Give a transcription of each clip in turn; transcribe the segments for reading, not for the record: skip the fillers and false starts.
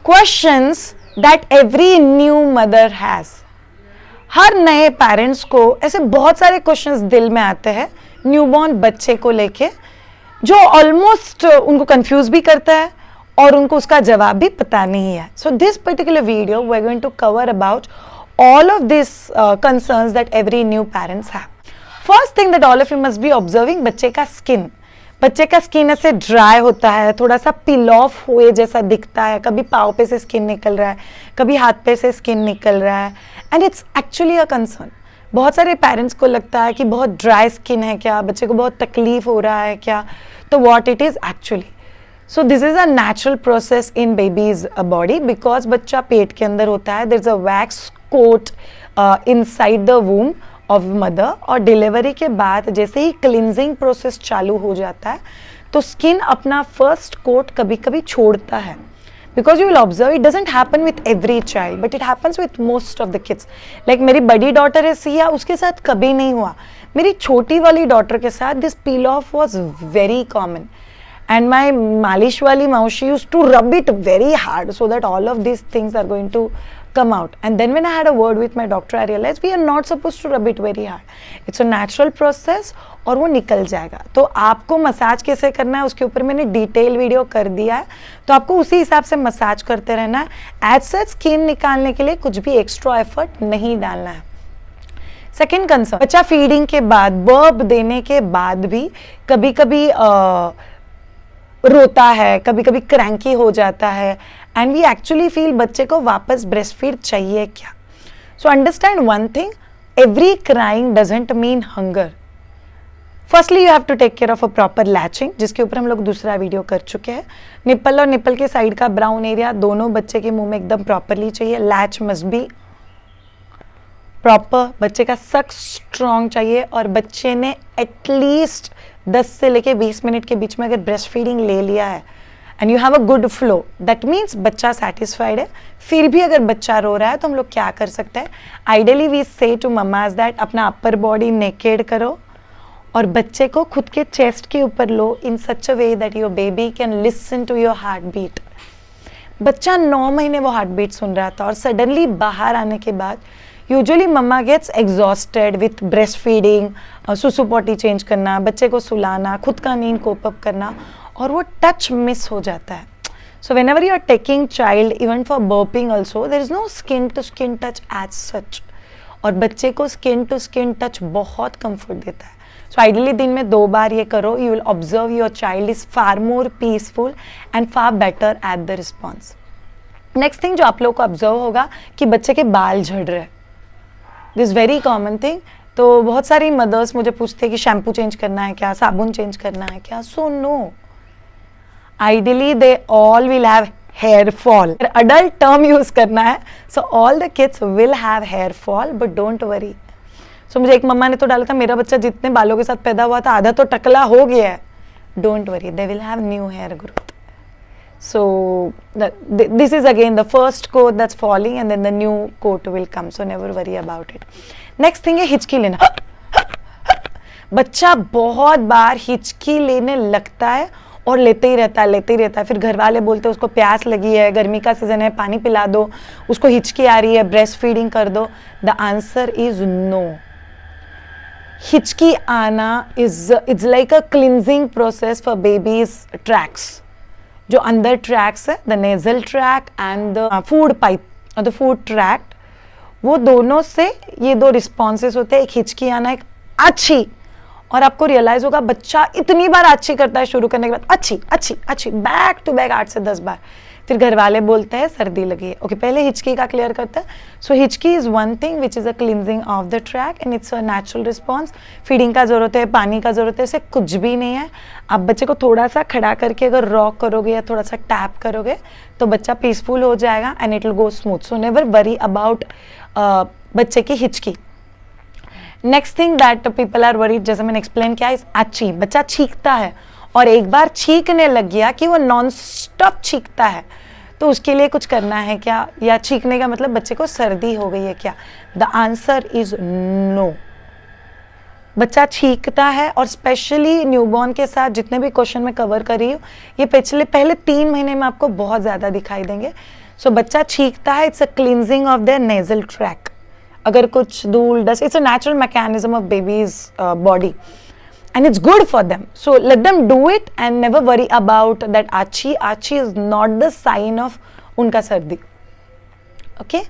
Questions that every new mother has. हर नए parents को ऐसे बहुत सारे क्वेश्चंस दिल में आते हैं न्यूबॉर्न बच्चे को लेके, जो ऑलमोस्ट उनको कंफ्यूज भी करता है और उनको उसका जवाब भी पता नहीं है. So this particular video we are going to cover about all of these concerns that every new parents have. First thing that all of you must be observing, बच्चे का स्किन. बच्चे का स्किन ऐसे ड्राई होता है, थोड़ा सा पिल of हुए जैसा दिखता है, कभी पाँव पे से स्किन निकल रहा है, कभी हाथ पे से स्किन निकल रहा है, and it's actually a concern. बहुत सारे पेरेंट्स को लगता है कि बहुत ड्राई स्किन है क्या, बच्चे को बहुत तकलीफ हो रहा है क्या, तो what it is actually. So this is a natural process in babies body, because बच्चा पेट के अंदर होता है, there is a wax coat inside the womb of mother, और डिलीवरी के बाद जैसे ही क्लिनजिंग प्रोसेस चालू हो जाता है तो स्किन अपना फर्स्ट कोट कभी कभी छोड़ता है. Because you will observe it doesn't happen with every child but it happens with most of the kids. Like मेरी बड़ी डॉटर है सिया, उसके साथ कभी नहीं हुआ. मेरी छोटी वाली डॉटर के साथ this peel of was very common, and my malish wali maushi used to rub it very hard so that all of these things are going to come out. And then when I had a word with my doctor, I realized we are not supposed to rub it very hard. It's a natural process और वो निकल जाएगा. तो आपको massage कैसे करना है उसके ऊपर मैंने डिटेल वीडियो कर दिया है, तो आपको उसी हिसाब से मसाज करते रहना है. एज सच स्किन निकालने के लिए कुछ भी एक्स्ट्रा एफर्ट नहीं डालना है. सेकेंड कंसर्न, बच्चा फीडिंग के बाद, बर्ब देने के बाद भी कभी कभी रोता है, कभी कभी क्रैंकी हो जाता है, एंड वी एक्चुअली फील बच्चे को वापस ब्रेस्ट फीड चाहिए क्या. So understand one thing, every crying doesn't mean hunger. Firstly you have to take care of a proper latching, जिसके ऊपर हम लोग दूसरा वीडियो कर चुके हैं. निप्पल और निप्पल के साइड का ब्राउन एरिया दोनों बच्चे के मुंह में एकदम प्रॉपरली चाहिए. लैच मस्ट बी प्रॉपर, बच्चे का सक स्ट्रॉन्ग चाहिए, और बच्चे ने एटलीस्ट 10 से लेके 20 मिनट के बीच में अगर ब्रेस्ट फीडिंग ले लिया है and you have a good flow, that means बच्चा सेटिस्फाइड है. फिर भी अगर बच्चा रो रहा है तो हम लोग क्या कर सकते हैं, आइडियली वी से टू ममाज दैट अपना अपर बॉडी नेकेड करो और बच्चे को खुद के चेस्ट के ऊपर लो in such a way that your baby can listen to your heart beat. बच्चा 9 महीने वो हार्ट बीट सुन रहा था और सडनली बाहर आने के बाद usually mamma gets exhausted with breast feeding, सुसु पॉटी चेंज करना, बच्चे को सुलाना, खुद का नींद कोप अप करना, और वो टच मिस हो जाता है. So whenever you are taking child even for burping also there is no skin to skin touch as such, और बच्चे को स्किन टू स्किन टच बहुत कंफर्ट देता है. सो आइडियली दिन में 2 बार ये करो, you will observe your child is far more peaceful and far better at the response. Next thing जो आप लोग को ऑब्जर्व होगा कि बच्चे के बाल झड़ रहे हैं. This very common thing. तो बहुत सारी मदर्स मुझे पूछते हैं कि शैम्पू चेंज करना है क्या, साबुन चेंज करना है क्या. So no, ideally they all will have hair fall. Adult term use करना है. So all the kids will have hair fall but don't worry. So मुझे एक मम्मा ने तो डाला था, मेरा बच्चा जितने बालों के साथ पैदा हुआ था आधा तो टकला हो गया है. Don't worry, they will have new hair growth. So this is again the first coat that's falling and then the new coat will come, so never worry about it. Next thing है हिचकी लेना. बच्चा बहुत बार हिचकी लेने लगता है और लेते ही रहता है. फिर घर वाले बोलते हैं उसको प्यास लगी है, गर्मी का सीजन है, पानी पिला दो, उसको हिचकी आ रही है, ब्रेस्ट फीडिंग कर दो. The answer is no. हिचकी आना it's like a cleansing process for babies tracks. जो अंदर ट्रैक्स है, the nasal track and the food pipe और द फूड ट्रैक्ट, वो दोनों से ये 2 रिस्पॉन्सेस होते हैं. एक हिचकी आना, एक अच्छी. और आपको रियलाइज होगा बच्चा इतनी बार अच्छी करता है शुरू करने के बाद, अच्छी अच्छी अच्छी बैक टू बैक 8 से 10 बार. फिर घर वाले बोलते हैं सर्दी लगी है. ओके, पहले हिचकी का क्लियर करते हैं. सो हिचकी is one thing which is a cleansing of the track and it's a natural response. Feeding का जरूरत है, पानी का जरूरत है, इसे कुछ भी नहीं है. आप बच्चे को थोड़ा सा खड़ा करके अगर रॉक करोगे या थोड़ा सा टैप करोगे तो बच्चा पीसफुल हो जाएगा and it will go smooth. So never worry about बच्चे की हिचकी. Next thing that people are worried, जैसे मैंने एक्सप्लेन किया, इज अच्छी. बच्चा छींकता है और एक बार छींकने लग गया कि वो नॉन स्टॉप छींकता है, तो उसके लिए कुछ करना है क्या, या छींकने का मतलब बच्चे को सर्दी हो गई है क्या. The answer is no. बच्चा छींकता है, और स्पेशली न्यूबॉर्न के साथ जितने भी क्वेश्चन मैं कवर कर रही हूँ ये पहले 3 महीने में आपको बहुत ज़्यादा दिखाई देंगे. सो बच्चा छींकता है, it's a cleansing of their nasal track. अगर कुछ धूल dust, it's a natural mechanism of babies body and it's good for them, so let them do it and never worry about that achi is not the sign of unka sardi. Okay,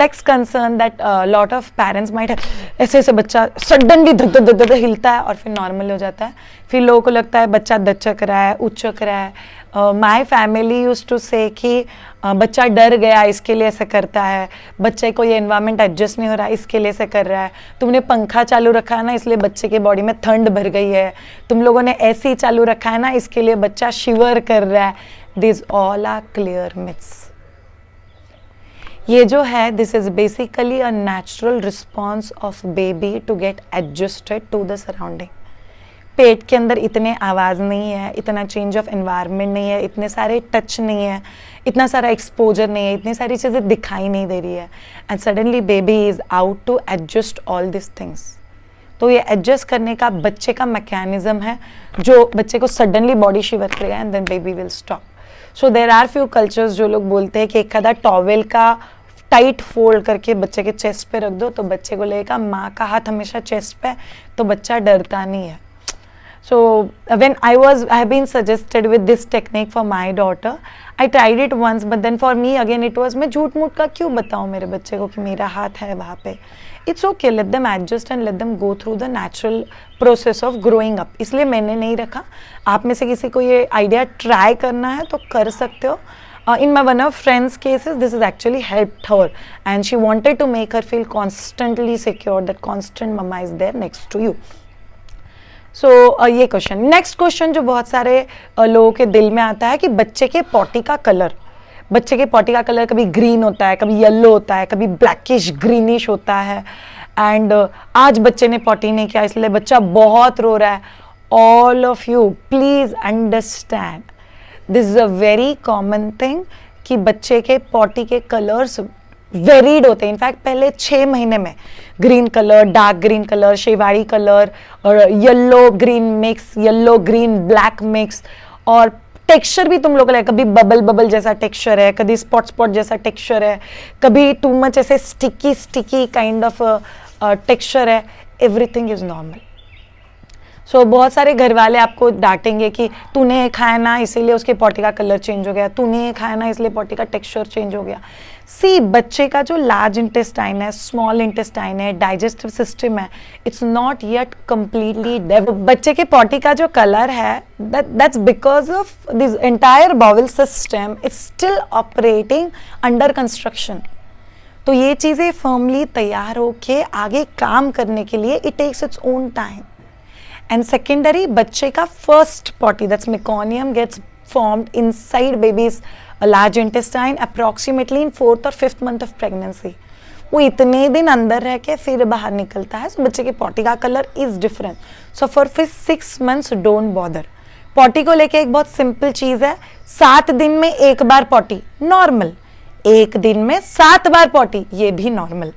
next concern that lot of parents might have, ऐसे बच्चा suddenly धक धक धक हिलता है और फिर normal हो जाता है. फिर लोगों को लगता है बच्चा दचक रहा है, उचक रहा है. माई फैमिली यूज टू से कि बच्चा डर गया इसके लिए ऐसा करता है, बच्चे को ये एनवायरनमेंट एडजस्ट नहीं हो रहा इसके लिए ऐसा कर रहा है, तुमने पंखा चालू रखा है ना इसलिए बच्चे के बॉडी में ठंड भर गई है, तुम लोगों ने एसी चालू रखा है ना इसके लिए बच्चा शिवर कर रहा है. This all are clear myths. ये जो है this is basically a natural response of baby to get adjusted to the surrounding. पेट के अंदर इतने आवाज़ नहीं है, इतना चेंज ऑफ एनवायरनमेंट नहीं है, इतने सारे टच नहीं है, इतना सारा एक्सपोजर नहीं है, इतनी सारी चीज़ें दिखाई नहीं दे रही है, and suddenly baby is out to adjust all this things. तो ये एडजस्ट करने का बच्चे का मैकेनिज्म है जो बच्चे को सडनली बॉडी शिवर करेगा and then baby will stop. So there are few cultures जो लोग बोलते हैं कि एक आधा टॉवेल का टाइट फोल्ड करके बच्चे के चेस्ट पे रख दो तो बच्चे को लगेगा माँ का हाथ हमेशा चेस्ट पे, तो बच्चा डरता नहीं है. So when I have been suggested with this technique for my daughter, I tried it once, but then for me again it was, मैं झूठ मूठ का क्यों बताऊँ मेरे बच्चे को कि मेरा हाथ है वहाँ पे. It's okay, let them adjust and let them go through the natural process of growing up. इसलिए मैंने नहीं रखा. आप में से किसी को ये आइडिया ट्राई करना है तो कर सकते हो. In my one of friends cases, this has actually helped her, and she wanted to make her feel constantly secure, that constant mama is there next to you. सो ये क्वेश्चन. नेक्स्ट क्वेश्चन जो बहुत सारे लोगों के दिल में आता है कि बच्चे के पॉटी का कलर. बच्चे के पॉटी का कलर कभी ग्रीन होता है, कभी येलो होता है, कभी ब्लैकिश ग्रीनिश होता है, एंड आज बच्चे ने पॉटी नहीं किया इसलिए बच्चा बहुत रो रहा है. All of you please understand, this is a very common thing कि बच्चे के पॉटी के कलर्स वेरीड होते हैं. इनफैक्ट पहले 6 महीने में green colour, dark green colour, शेवाड़ी कलर और yellow green mix, yellow green black mix, और टेक्सचर भी तुम लोग को कभी बबल बबल जैसा टेक्सचर है, कभी स्पॉट स्पॉट जैसा टेक्सचर है, कभी टू मच ऐसे sticky sticky kind of texture है. Everything is normal. सो बहुत सारे घर वाले आपको डांटेंगे कि तूने ये खाया ना इसीलिए उसके पॉटी का कलर चेंज हो गया, तूने ये खाया ना इसलिए पॉटी का टेक्सचर चेंज हो गया. सी, बच्चे का जो लार्ज इंटेस्टाइन है, स्मॉल इंटेस्टाइन है, डाइजेस्टिव सिस्टम है, it's not yet completely develop. बच्चे के पॉटी का जो कलर है that's because of this entire bowel system it's still operating under construction. तो ये चीज़ें फर्मली तैयार होके आगे काम करने के लिए it takes its own time. And secondary, बच्चे का first potty, that's meconium, gets formed inside baby's large intestine approximately in 4th or 5th month of pregnancy. वो इतने दिन अंदर रह के फिर बाहर निकलता है. So बच्चे के potty का colour is different. So for 6 months don't bother. potty को लेके एक बहुत सिंपल चीज़ है, 7 दिन में 1 बार potty नॉर्मल, 1 दिन में 7 बार potty ये भी नॉर्मल.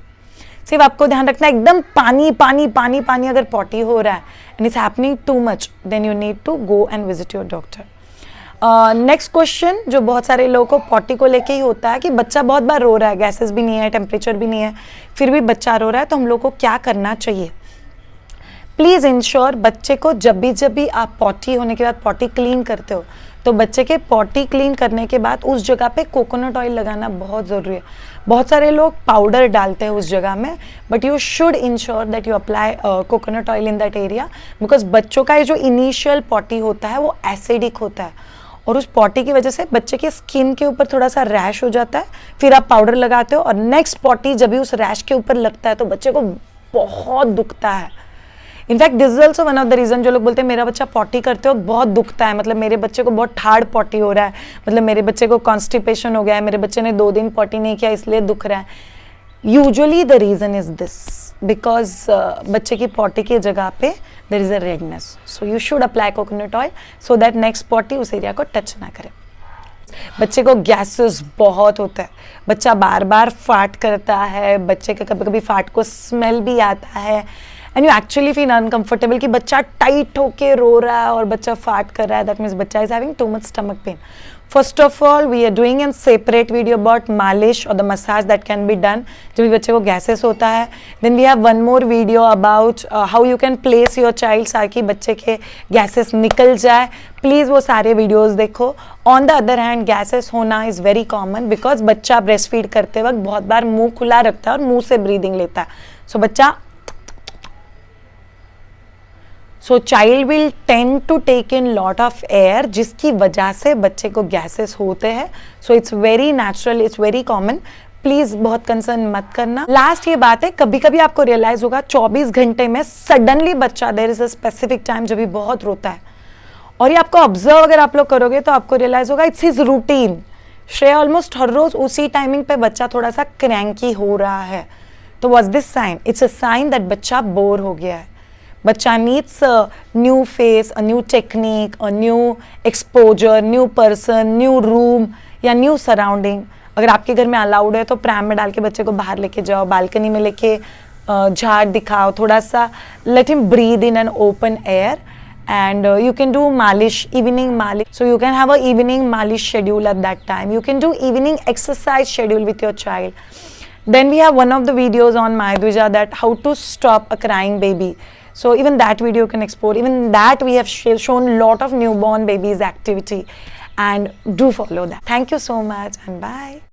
सिर्फ आपको ध्यान रखना एकदम पानी पानी पानी पानी अगर पॉटी हो रहा है and it's happening too much then you need to go and visit your doctor. Next question जो बहुत सारे लोगों को पॉटी को लेके ही होता है कि बच्चा बहुत बार रो रहा है, गैसेस भी नहीं है, टेम्परेचर भी नहीं है, फिर भी बच्चा रो रहा है, तो हम लोग को क्या करना चाहिए. प्लीज़ इंश्योर बच्चे को जब भी आप पॉटी होने के बाद पॉटी क्लीन करते हो तो बच्चे के पॉटी क्लीन करने के बाद उस जगह पे कोकोनट ऑयल लगाना बहुत ज़रूरी है. बहुत सारे लोग पाउडर डालते हैं उस जगह में, but you should ensure that you apply coconut oil in that area, because बच्चों का ये जो इनिशियल पॉटी होता है वो एसिडिक होता है और उस पॉटी की वजह से बच्चे के स्किन के ऊपर थोड़ा सा रैश हो जाता है. फिर आप पाउडर लगाते हो और नेक्स्ट पॉटी जब भी उस रैश के ऊपर लगता है तो बच्चे को बहुत दुखता है. In fact this is also one of the reason जो लोग बोलते हैं मेरा बच्चा पॉटी करते वक्त बहुत दुखता है, मतलब मेरे बच्चे को बहुत हार्ड पॉटी हो रहा है, मतलब मेरे बच्चे को कॉन्स्टिपेशन हो गया है, मेरे बच्चे ने 2 दिन पॉटी नहीं किया इसलिए दुख रहा है. Usually the reason is this because बच्चे की पॉटी की जगह पे there is a redness. So you should apply coconut oil so that next potty उस एरिया को टच ना करे. बच्चे को गैसेस बहुत होता है, बच्चा बार बार फाट करता है, बच्चे का कभी कभी फाट को स्मेल भी आता है, and you actually feel uncomfortable कि बच्चा टाइट होके रो रहा है और बच्चा फाट कर रहा है, दैट मीन्स बच्चा is having too much stomach pain. First of all, we are doing a separate video about मालिश or the massage that can be done जब भी बच्चे को गैसेस होता है. Then we have one more video about how you can place your child ताकि बच्चे के गैसेस निकल जाए. प्लीज़ वो सारे वीडियोस देखो. On the other hand gases होना इज़ वेरी कॉमन बिकॉज बच्चा ब्रेस्ट फीड करते वक्त बहुत बार मुंह खुला रखता है और मुंह से ब्रीदिंग लेता है. सो बच्चा so child will tend to take in lot of air जिसकी वजह से बच्चे को गैसेस होते हैं. So it's very natural, it's very common. Please बहुत कंसर्न मत करना. लास्ट ये बात है, कभी कभी आपको रियलाइज होगा 24 घंटे में सडनली बच्चा there is a specific time जब भी बहुत रोता है और ये आपको ऑब्जर्व अगर आप लोग करोगे तो आपको रियलाइज होगा it's his routine. Shreya almost हर रोज उसी टाइमिंग पे बच्चा थोड़ा सा क्रैंकी हो रहा है. तो what's this sign? It's a sign that बच्चा बोर हो गया है. बच्चा needs a new face, a new technique, a new exposure, new person, new room या new surrounding. अगर आपके घर में अलाउड है तो प्रैम में डाल के बच्चे को बाहर लेके जाओ, बालकनी में लेके झाड़ दिखाओ, थोड़ा सा let him breathe in an open air. And you can do malish, evening malish. So you can have a evening malish schedule at that time. You can do evening exercise schedule with your child. Then we have one of the videos on Mayadvija that how to stop a crying baby. So even that video you can explore. Even that we have shown lot of newborn babies activity and do follow that. Thank you so much and bye.